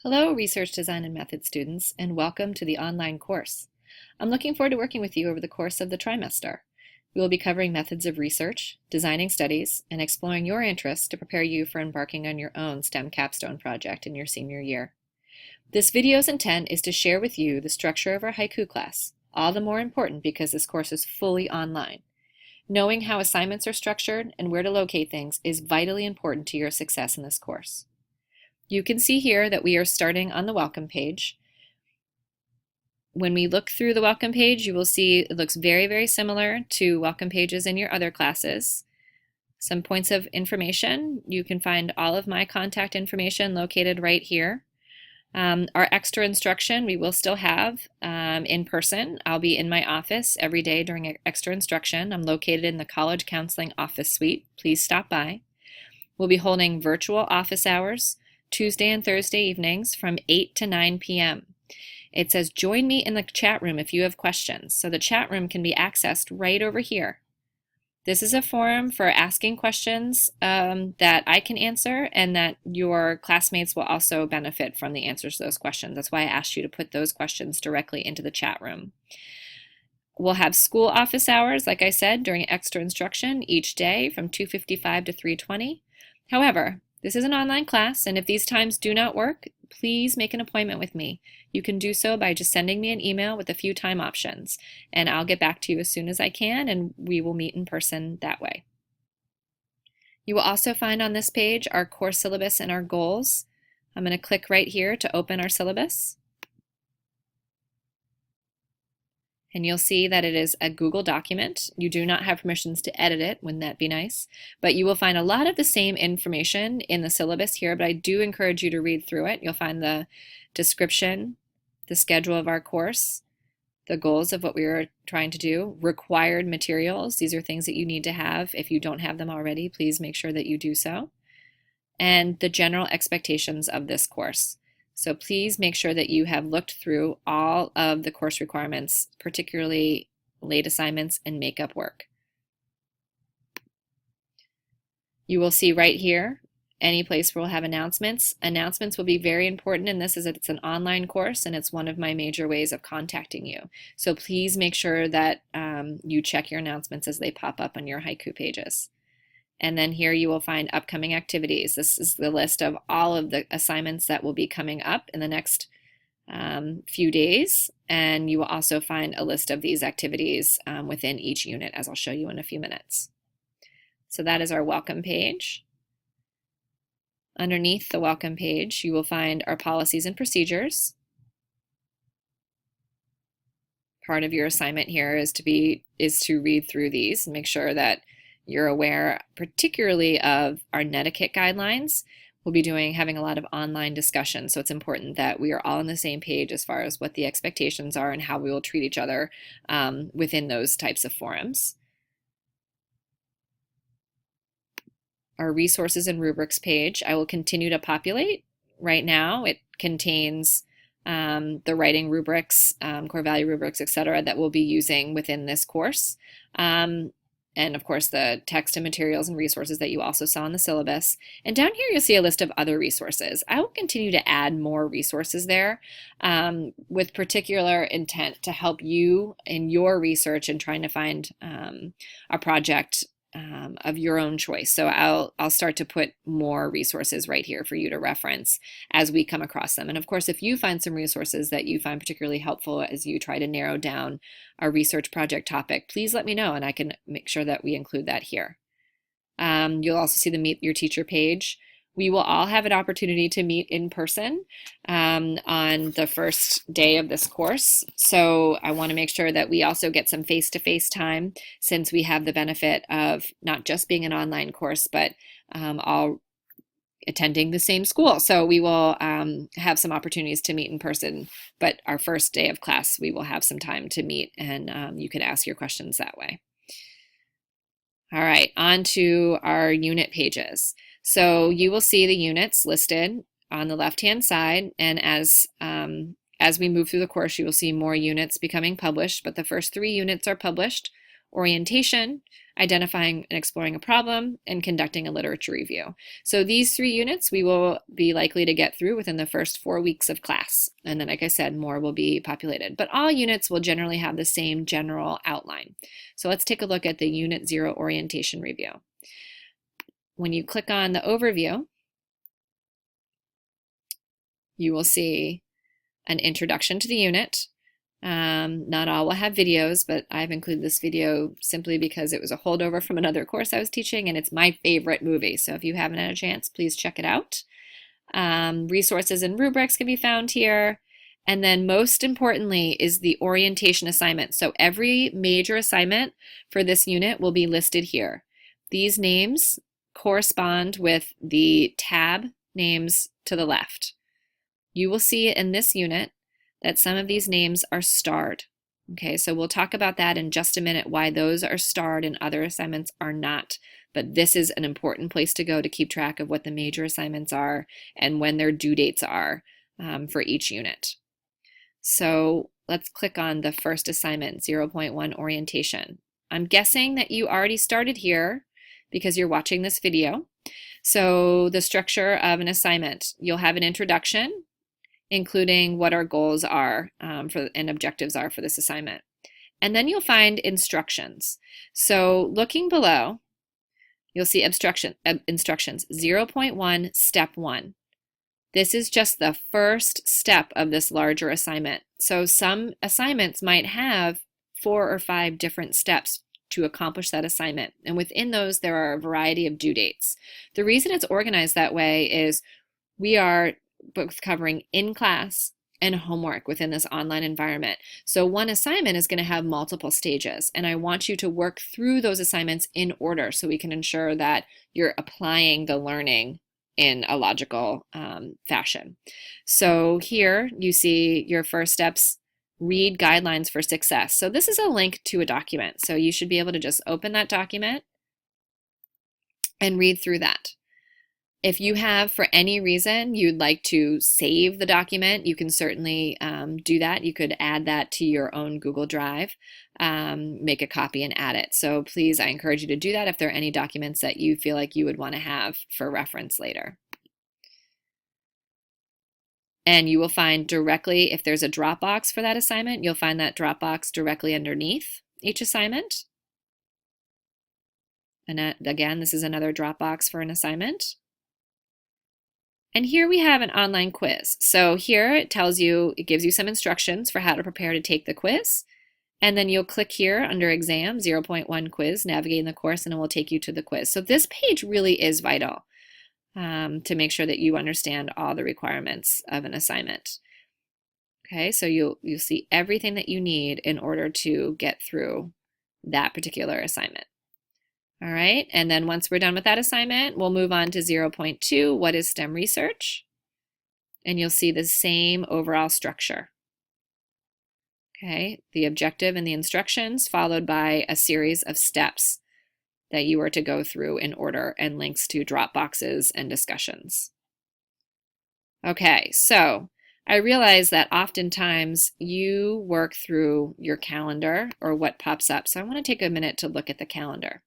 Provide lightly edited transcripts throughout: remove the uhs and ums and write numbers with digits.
Hello, Research Design and Methods students, and welcome to the online course. I'm looking forward to working with you over the course of the trimester. We will be covering methods of research, designing studies, and exploring your interests to prepare you for embarking on your own STEM capstone project in your senior year. This video's intent is to share with you the structure of our haiku class, all the more important because this course is fully online. Knowing how assignments are structured and where to locate things is vitally important to your success in this course. You can see here that we are starting on the welcome page. When we look through the welcome page, you will see it looks very, very similar to welcome pages in your other classes. Some points of information. You can find all of my contact information located right here. Our extra instruction we will still have in person. I'll be in my office every day during extra instruction. I'm located in the College Counseling Office Suite. Please stop by. We'll be holding virtual office hours Tuesday and Thursday evenings from 8 to 9 p.m. It says join me in the chat room if you have questions. So the chat room can be accessed right over here. This is a forum for asking questions that I can answer and that your classmates will also benefit from the answers to those questions. That's why I asked you to put those questions directly into the chat room. We'll have school office hours, like I said, during extra instruction each day from 2:55 to 3:20. However, this is an online class, and if these times do not work, please make an appointment with me. You can do so by just sending me an email with a few time options, and I'll get back to you as soon as I can, and we will meet in person that way. You will also find on this page our course syllabus and our goals. I'm going to click right here to open our syllabus. And you'll see that it is a Google document. You do not have permissions to edit it, wouldn't that be nice? But you will find a lot of the same information in the syllabus here, but I do encourage you to read through it. You'll find the description, the schedule of our course, the goals of what we are trying to do, required materials. These are things that you need to have. If you don't have them already, please make sure that you do so. And the general expectations of this course. So please make sure that you have looked through all of the course requirements, particularly late assignments and makeup work. You will see right here any place where we'll have announcements. Announcements will be very important in this as it's an online course and it's one of my major ways of contacting you. So please make sure that you check your announcements as they pop up on your haiku pages. And then here you will find upcoming activities. This is the list of all of the assignments that will be coming up in the next few days. And you will also find a list of these activities within each unit, as I'll show you in a few minutes. So that is our welcome page. Underneath the welcome page, you will find our policies and procedures. Part of your assignment here is to read through these and make sure that you're aware particularly of our netiquette guidelines. We'll be having a lot of online discussion, so it's important that we are all on the same page as far as what the expectations are and how we will treat each other within those types of forums. Our resources and rubrics page, I will continue to populate. Right now it contains the writing rubrics, core value rubrics, etc. that we'll be using within this course. And of course the text and materials and resources that you also saw in the syllabus. And down here you'll see a list of other resources. I will continue to add more resources there with particular intent to help you in your research and trying to find a project of your own choice. So I'll start to put more resources right here for you to reference as we come across them. And of course, if you find some resources that you find particularly helpful as you try to narrow down a research project topic, please let me know and I can make sure that we include that here. You'll also see the Meet Your Teacher page. We will all have an opportunity to meet in person on the first day of this course. So I want to make sure that we also get some face-to-face time since we have the benefit of not just being an online course, but all attending the same school. So we will have some opportunities to meet in person, but our first day of class, we will have some time to meet and you can ask your questions that way. All right, on to our unit pages. So you will see the units listed on the left-hand side, and as we move through the course, you will see more units becoming published, but the first 3 units are published: orientation, identifying and exploring a problem, and conducting a literature review. So these 3 units we will be likely to get through within the first 4 weeks of class. And then, like I said, more will be populated. But all units will generally have the same general outline. So let's take a look at the Unit 0 orientation review. When you click on the overview, you will see an introduction to the unit. Not all will have videos, but I've included this video simply because it was a holdover from another course I was teaching, and it's my favorite movie. So if you haven't had a chance, please check it out. Resources and rubrics can be found here. And then most importantly is the orientation assignment. So every major assignment for this unit will be listed here. These names correspond with the tab names to the left. You will see in this unit that some of these names are starred. Okay, so we'll talk about that in just a minute, why those are starred and other assignments are not. But this is an important place to go to keep track of what the major assignments are and when their due dates are for each unit. So let's click on the first assignment, 0.1 orientation. I'm guessing that you already started here because you're watching this video. So the structure of an assignment, you'll have an introduction, including what our goals are and objectives are for this assignment. And then you'll find instructions. So looking below, you'll see instructions, 0.1, step 1. This is just the first step of this larger assignment. So some assignments might have 4 or 5 different steps to accomplish that assignment. And within those, there are a variety of due dates. The reason it's organized that way is we are both covering in-class and homework within this online environment. So one assignment is going to have multiple stages, and I want you to work through those assignments in order so we can ensure that you're applying the learning in a logical fashion. So here you see your first steps, read guidelines for success. So this is a link to a document. So you should be able to just open that document and read through that. If you have, for any reason, you'd like to save the document, you can certainly do that. You could add that to your own Google Drive, make a copy and add it. So please, I encourage you to do that if there are any documents that you feel like you would want to have for reference later. And you will find directly, if there's a Dropbox for that assignment, you'll find that Dropbox directly underneath each assignment. And again, this is another Dropbox for an assignment. And here we have an online quiz. So here it tells you, it gives you some instructions for how to prepare to take the quiz. And then you'll click here under exam, 0.1 quiz, navigating the course, and it will take you to the quiz. So this page really is vital to make sure that you understand all the requirements of an assignment. Okay, so you'll see everything that you need in order to get through that particular assignment. All right, and then once we're done with that assignment, we'll move on to 0.2, what is STEM research? And you'll see the same overall structure. Okay, the objective and the instructions followed by a series of steps that you are to go through in order and links to Dropboxes and discussions. Okay, so I realize that oftentimes you work through your calendar or what pops up. So I want to take a minute to look at the calendar.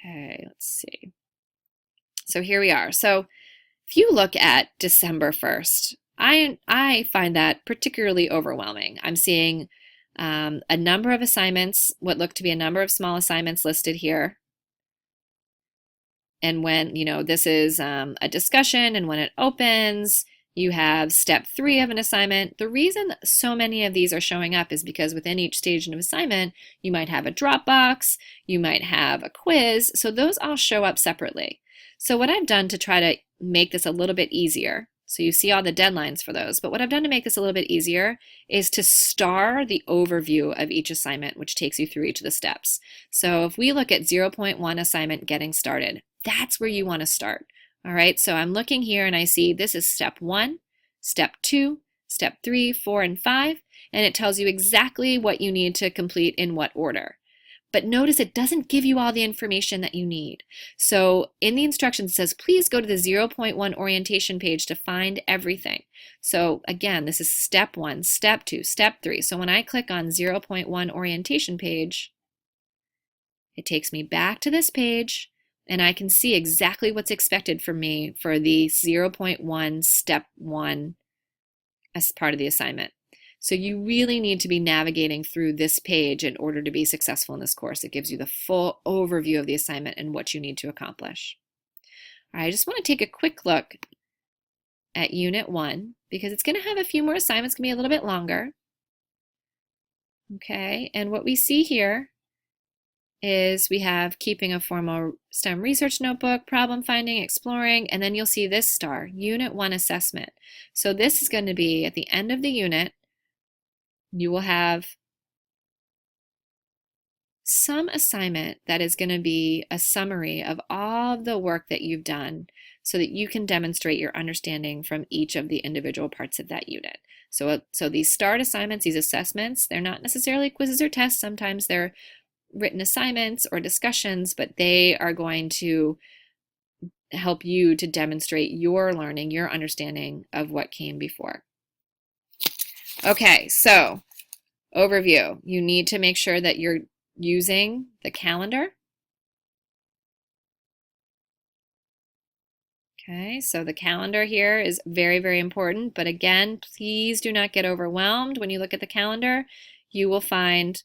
Okay, let's see. So here we are. So if you look at December 1st, I find that particularly overwhelming. I'm seeing a number of assignments, what look to be a number of small assignments listed here. And when, this is a discussion, and when it opens, you have step 3 of an assignment. The reason so many of these are showing up is because within each stage of assignment, you might have a Dropbox, you might have a quiz, so those all show up separately. So what I've done to try to make this a little bit easier, so you see all the deadlines for those, but what I've done to make this a little bit easier is to star the overview of each assignment, which takes you through each of the steps. So if we look at 0.1 assignment getting started, that's where you want to start. All right, so I'm looking here and I see this is step 1, step 2, step 3, 4, and 5, and it tells you exactly what you need to complete in what order. But notice it doesn't give you all the information that you need. So in the instructions it says, please go to the 0.1 orientation page to find everything. So again, this is step 1, step 2, step 3. So when I click on 0.1 orientation page, It takes me back to this page, and I can see exactly what's expected from me for the 0.1 step 1 as part of the assignment. So you really need to be navigating through this page in order to be successful in this course. It gives you the full overview of the assignment and what you need to accomplish. All right, I just want to take a quick look at Unit 1 because it's going to have a few more assignments, going to be a little bit longer. Okay, and what we see here is we have keeping a formal STEM research notebook, problem finding, exploring, and then you'll see this star, Unit 1 assessment. So this is going to be at the end of the unit. You will have some assignment that is going to be a summary of all of the work that you've done so that you can demonstrate your understanding from each of the individual parts of that unit. So these START assignments, these assessments, they're not necessarily quizzes or tests. Sometimes they're written assignments or discussions, but they are going to help you to demonstrate your learning, your understanding of what came before. Okay, so overview. You need to make sure that you're using the calendar. Okay, so the calendar here is very, very important, but again, please do not get overwhelmed. When you look at the calendar, you will find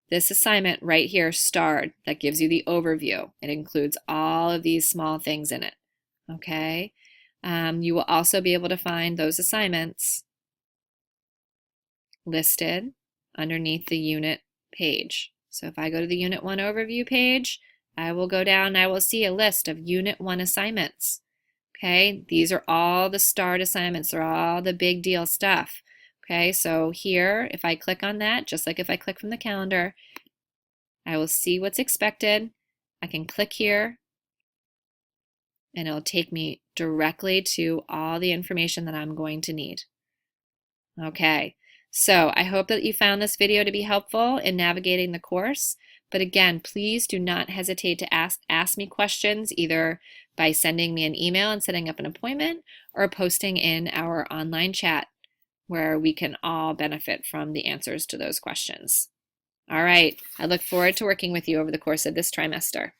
this assignment right here starred that gives you the overview. It includes all of these small things in it. Okay, you will also be able to find those assignments listed underneath the unit page. So if I go to the Unit 1 overview page, I will go down and I will see a list of Unit 1 assignments. Okay, these are all the START assignments. They're all the big deal stuff. Okay, so here, if I click on that, just like if I click from the calendar, I will see what's expected. I can click here, and it'll take me directly to all the information that I'm going to need. Okay, so I hope that you found this video to be helpful in navigating the course. But again, please do not hesitate to ask me questions either by sending me an email and setting up an appointment or posting in our online chat where we can all benefit from the answers to those questions. All right, I look forward to working with you over the course of this trimester.